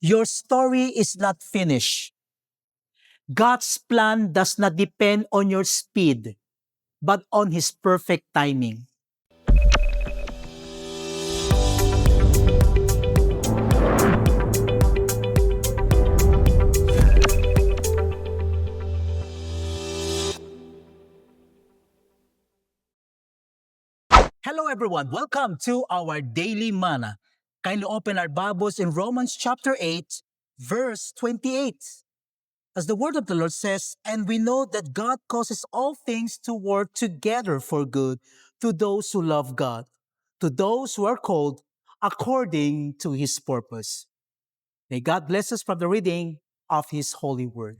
Your story is not finished. God's plan does not depend on your speed, but on His perfect timing. Hello everyone, welcome to our Daily Manna. Kindly open our Bibles in Romans chapter 8, verse 28. As the word of the Lord says, and we know that God causes all things to work together for good to those who love God, to those who are called according to His purpose. May God bless us from the reading of His holy word.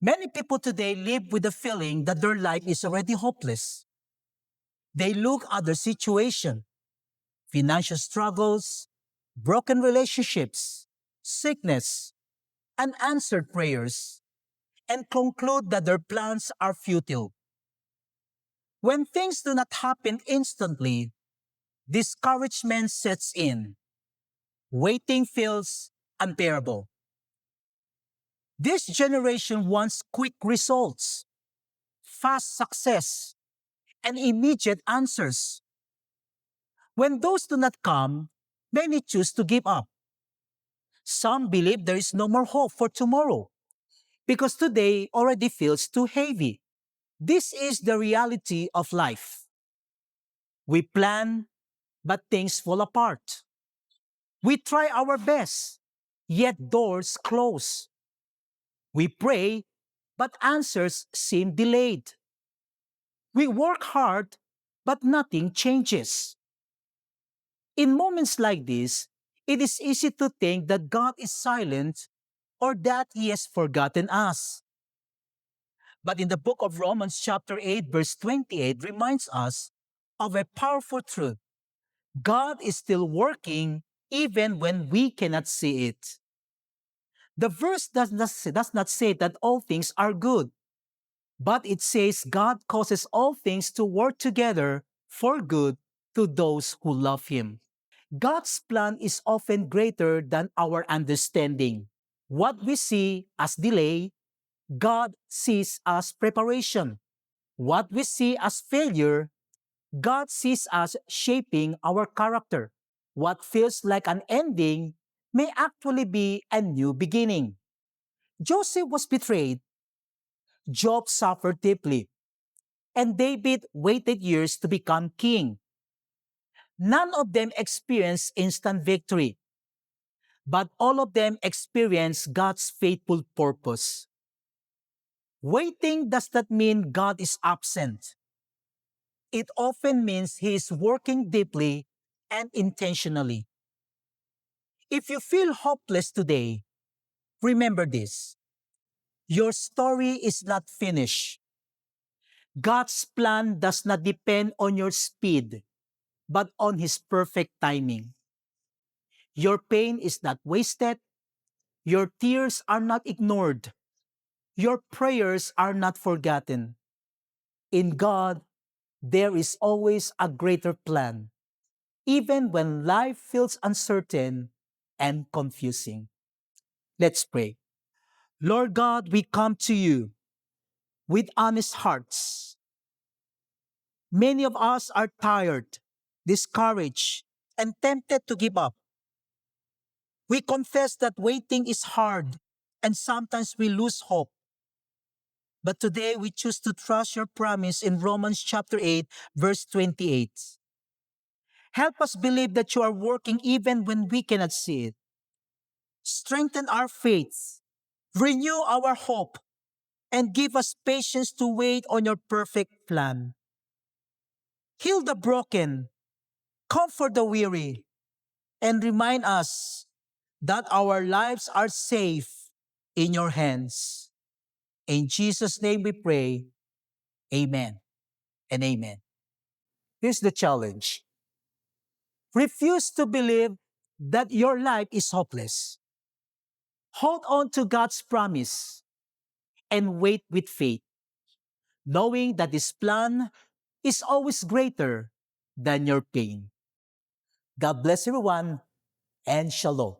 Many people today live with the feeling that their life is already hopeless. They look at their situation, financial struggles, broken relationships, sickness, unanswered prayers, and conclude that their plans are futile. When things do not happen instantly, discouragement sets in. Waiting feels unbearable. This generation wants quick results, fast success, and immediate answers. When those do not come, many choose to give up. Some believe there is no more hope for tomorrow because today already feels too heavy. This is the reality of life. We plan, but things fall apart. We try our best, yet doors close. We pray, but answers seem delayed. We work hard, but nothing changes. In moments like this, it is easy to think that God is silent or that He has forgotten us. But in the book of Romans chapter 8 verse 28 reminds us of a powerful truth. God is still working even when we cannot see it. The verse does not say that all things are good, but it says God causes all things to work together for good to those who love Him. God's plan is often greater than our understanding. What we see as delay, God sees as preparation. What we see as failure, God sees us shaping our character. What feels like an ending may actually be a new beginning. Joseph was betrayed, Job suffered deeply, and David waited years to become king. None of them experienced instant victory, but all of them experienced God's faithful purpose. Waiting does not mean God is absent. It often means He is working deeply and intentionally. If you feel hopeless today, remember this. Your story is not finished. God's plan does not depend on your speed, but on His perfect timing. Your pain is not wasted. Your tears are not ignored. Your prayers are not forgotten. In God, there is always a greater plan, even when life feels uncertain and confusing. Let's pray. Lord God, we come to you with honest hearts. Many of us are tired, discouraged, and tempted to give up. We confess that waiting is hard and sometimes we lose hope. But today we choose to trust your promise in Romans chapter 8, verse 28. Help us believe that you are working even when we cannot see it. Strengthen our faith, renew our hope, and give us patience to wait on your perfect plan. Heal the broken, comfort the weary, and remind us that our lives are safe in your hands. In Jesus' name we pray. Amen and amen. Here's the challenge. Refuse to believe that your life is hopeless. Hold on to God's promise and wait with faith, knowing that His plan is always greater than your pain. God bless everyone and shalom.